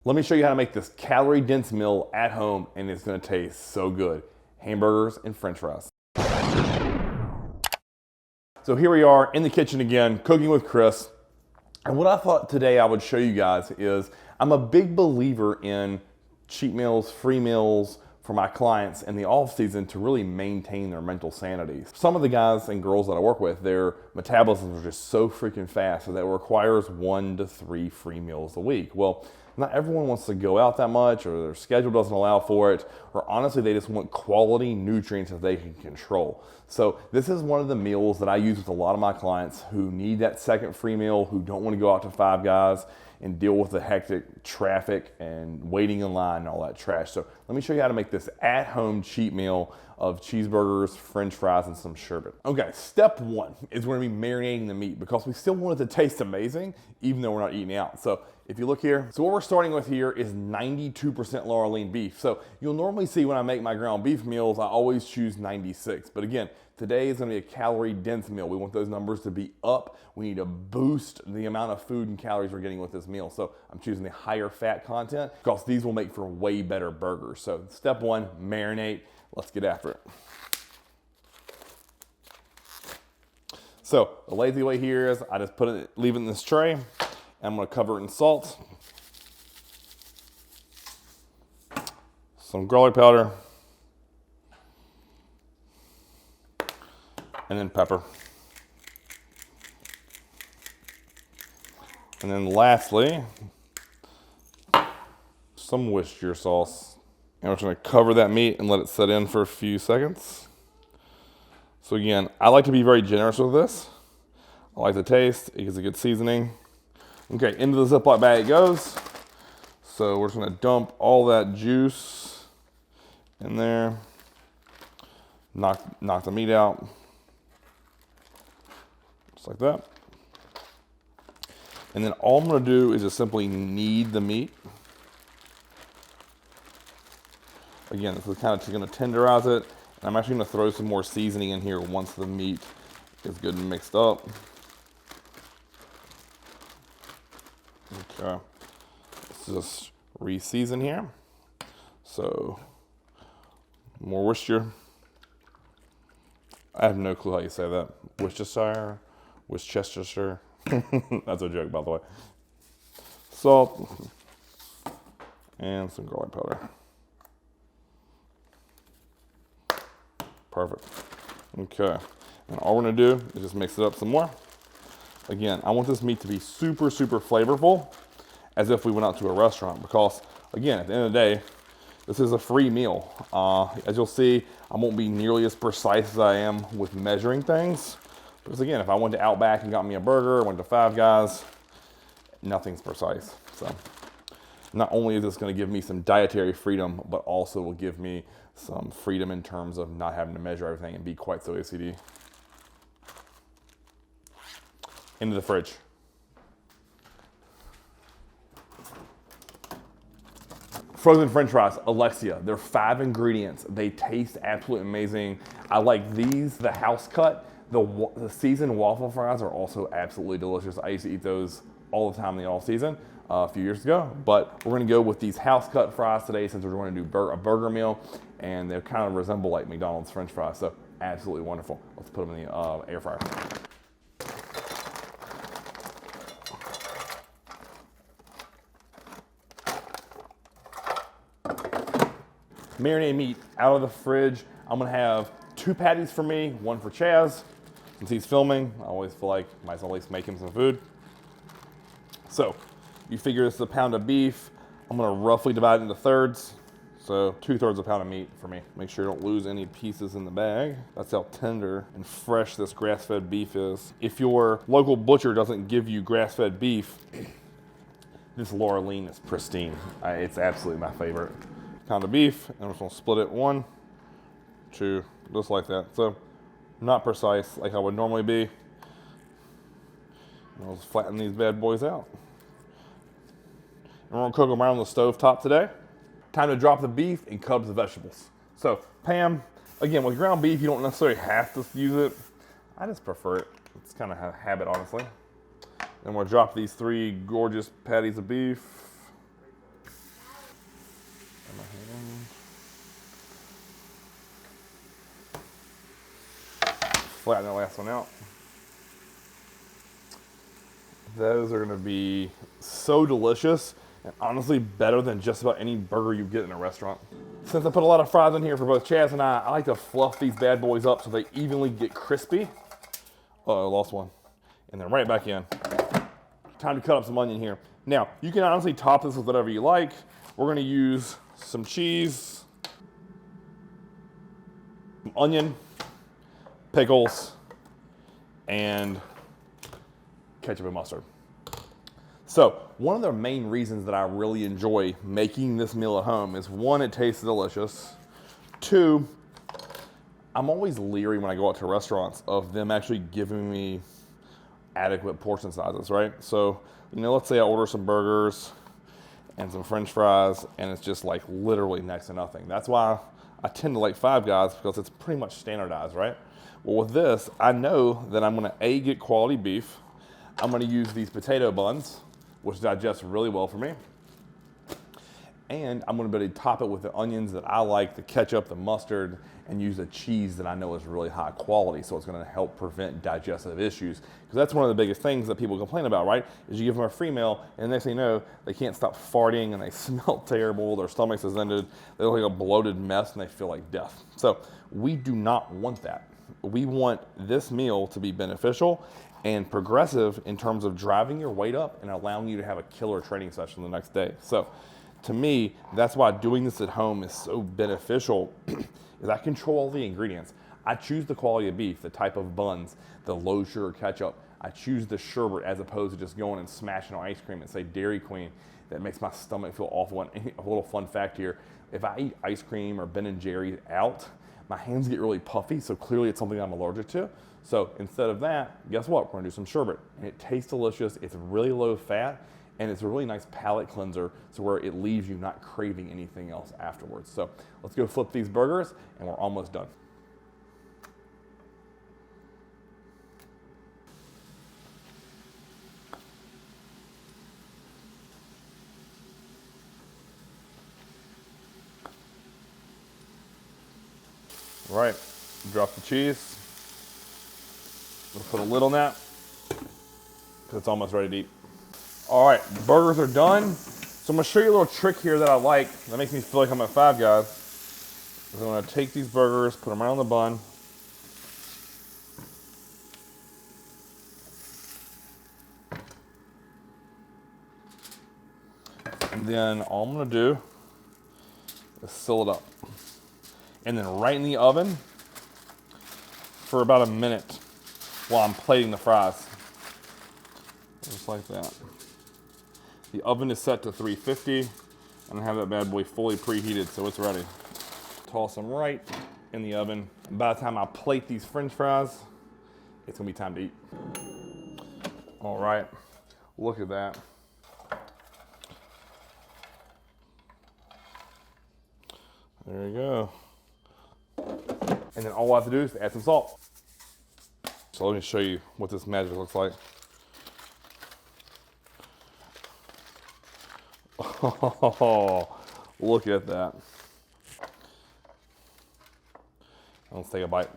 Let me show you how to make this calorie-dense meal at home, and it's gonna taste so good. Hamburgers and French fries. So here we are in the kitchen again, cooking with Chris. And what I thought today I would show you guys is, I'm a big believer in cheat meals, free meals for my clients in the off season to really maintain their mental sanity. Some of the guys and girls that I work with, their metabolisms are just so freaking fast that it requires 1 to 3 free meals a week. Well, not everyone wants to go out that much, or their schedule doesn't allow for it, or honestly they just want quality nutrients that they can control. So this is one of the meals that I use with a lot of my clients who need that second free meal, who don't want to go out to Five Guys and deal with the hectic traffic and waiting in line and all that trash. So let me show you how to make this at-home cheat meal of cheeseburgers, French fries, and some sherbet. Okay, step 1 is we're gonna be marinating the meat because we still want it to taste amazing even though we're not eating out. So if you look here, so what we're starting with here is 92% lower lean beef. So you'll normally see when I make my ground beef meals, I always choose 96. But again, today is gonna be a calorie dense meal. We want those numbers to be up. We need to boost the amount of food and calories we're getting with this meal. So I'm choosing the higher fat content because these will make for way better burgers. So step 1, marinate. Let's get after it. So the lazy way here is I just leave it in this tray. I'm gonna cover it in salt, some garlic powder, and then pepper. And then lastly, some Worcestershire sauce. And we're just gonna cover that meat and let it set in for a few seconds. So again, I like to be very generous with this. I like the taste, it gives a good seasoning. Okay, into the Ziploc bag it goes. So we're just gonna dump all that juice in there. Knock the meat out. Just like that. And then all I'm gonna do is just simply knead the meat. Again, this is kind of gonna tenderize it. And I'm actually gonna throw some more seasoning in here once the meat is good and mixed up. Okay, let's just re-season here. So, more Worcestershire. I have no clue how you say that. Worcestershire, Worcestershire. That's a joke, by the way. Salt, and some garlic powder. Perfect. Okay, and all we're gonna do is just mix it up some more. Again, I want this meat to be super, super flavorful, as if we went out to a restaurant, because again, at the end of the day, this is a free meal. As you'll see, I won't be nearly as precise as I am with measuring things, because again, if I went to Outback and got me a burger, went to Five Guys, nothing's precise. So not only is this gonna give me some dietary freedom, but also will give me some freedom in terms of not having to measure everything and be quite so OCD. Into the fridge. Frozen French fries, Alexia. They're 5 ingredients. They taste absolutely amazing. I like these, the house cut. The seasoned waffle fries are also absolutely delicious. I used to eat those all the time in the off season a few years ago. But we're gonna go with these house cut fries today since we're gonna do a burger meal, and they kind of resemble like McDonald's French fries. So absolutely wonderful. Let's put them in the air fryer. Marinated meat out of the fridge. I'm gonna have 2 patties for me, 1 for Chaz. Since he's filming, I always feel like I might as well at least make him some food. So, you figure this is a pound of beef. I'm gonna roughly divide it into thirds. So 2/3 a pound of meat for me. Make sure you don't lose any pieces in the bag. That's how tender and fresh this grass-fed beef is. If your local butcher doesn't give you grass-fed beef, this Laura Lean is pristine. It's absolutely my favorite. Pound of beef, and I'm just gonna split it 1, 2, just like that. So not precise like I would normally be. And I'll just flatten these bad boys out. And we're gonna cook them right on the stove top today. Time to drop the beef and cut up the vegetables. So Pam, again, with ground beef, you don't necessarily have to use it. I just prefer it. It's kind of a habit, honestly. Then we'll drop these 3 gorgeous patties of beef. Flatten that last one out. Those are gonna be so delicious and honestly better than just about any burger you get in a restaurant. Since I put a lot of fries in here for both Chaz and I like to fluff these bad boys up so they evenly get crispy. Oh, I lost one. And then right back in. Time to cut up some onion here. Now, you can honestly top this with whatever you like. We're gonna use some cheese, some onion, pickles, and ketchup and mustard. So, one of the main reasons that I really enjoy making this meal at home is one, it tastes delicious. Two, I'm always leery when I go out to restaurants of them actually giving me adequate portion sizes, right? So, let's say I order some burgers and some French fries, and it's just like literally next to nothing. That's why I tend to like Five Guys, because it's pretty much standardized, right? Well, with this, I know that I'm gonna get quality beef. I'm gonna use these potato buns, which digest really well for me. And I'm gonna be able to top it with the onions that I like, the ketchup, the mustard, and use a cheese that I know is really high quality, so it's gonna help prevent digestive issues. Because that's one of the biggest things that people complain about, right? Is you give them a free meal, and the next thing you know, they can't stop farting, and they smell terrible, their stomachs is ended, they look like a bloated mess, and they feel like death. So we do not want that. We want this meal to be beneficial and progressive in terms of driving your weight up and allowing you to have a killer training session the next day. So to me, that's why doing this at home is so beneficial, is I control all the ingredients. I choose the quality of beef, the type of buns, the low sugar ketchup. I choose the sherbet as opposed to just going and smashing on ice cream and say Dairy Queen. That makes my stomach feel awful. And a little fun fact here, if I eat ice cream or Ben & Jerry's out, my hands get really puffy, so clearly it's something I'm allergic to. So instead of that, guess what? We're gonna do some sherbet. And it tastes delicious, it's really low fat, and it's a really nice palate cleanser, so where it leaves you not craving anything else afterwards. So let's go flip these burgers, and we're almost done. All right, drop the cheese. We'll put a lid on that, because it's almost ready to eat. All right, burgers are done. So I'm gonna show you a little trick here that I like, that makes me feel like I'm at Five Guys. I'm gonna take these burgers, put them right on the bun. And then all I'm gonna do is seal it up. And then right in the oven for about a minute while I'm plating the fries. Just like that. The oven is set to 350, and I have that bad boy fully preheated, so it's ready. Toss them right in the oven. And by the time I plate these French fries, it's gonna be time to eat. All right, look at that. There you go. And then all I have to do is add some salt. So let me show you what this magic looks like. Oh, look at that. Let's take a bite.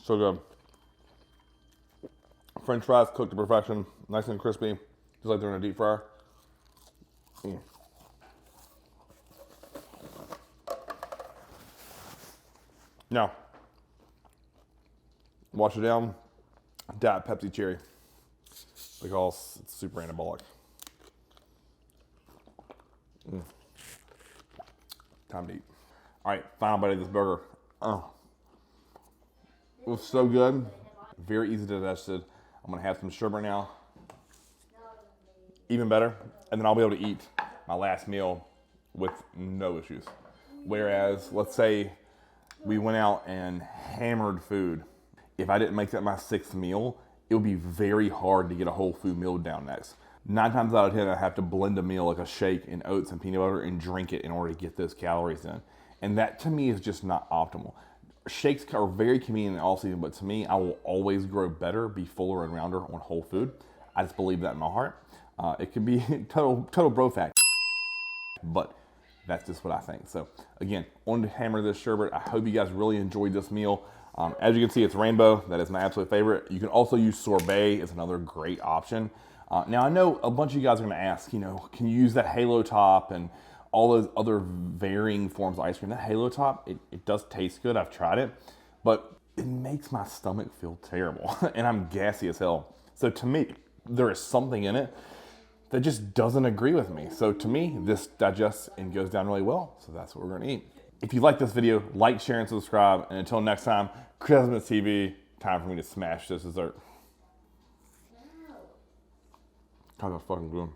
So good. French fries cooked to perfection, nice and crispy, just like they're in a deep fryer. Now, wash it down, dab Pepsi Cherry, because it's super anabolic. Time to eat. All right, final bite of this burger. Oh, it was so good, very easy to digest. I'm gonna have some sherbet now, even better, and then I'll be able to eat my last meal with no issues. Whereas, let's say we went out and hammered food. If I didn't make that my sixth meal, it would be very hard to get a whole food meal down next. 9 times out of 10, I have to blend a meal like a shake in oats and peanut butter and drink it in order to get those calories in. And that to me is just not optimal. Shakes are very convenient in all season, but to me, I will always grow better, be fuller and rounder on whole food. I just believe that in my heart. It can be total bro fact, but that's just what I think. So again, on to hammer this sherbet. I hope you guys really enjoyed this meal. As you can see, it's rainbow. That is my absolute favorite. You can also use sorbet. It's another great option. Now I know a bunch of you guys are gonna ask, can you use that halo top and all those other varying forms of ice cream? That halo top, it does taste good. I've tried it, but it makes my stomach feel terrible and I'm gassy as hell. So to me, there is something in it that just doesn't agree with me. So to me, this digests and goes down really well. So that's what we're gonna eat. If you like this video, like, share, and subscribe. And until next time, Chris TV, time for me to smash this dessert. God, that's fucking good.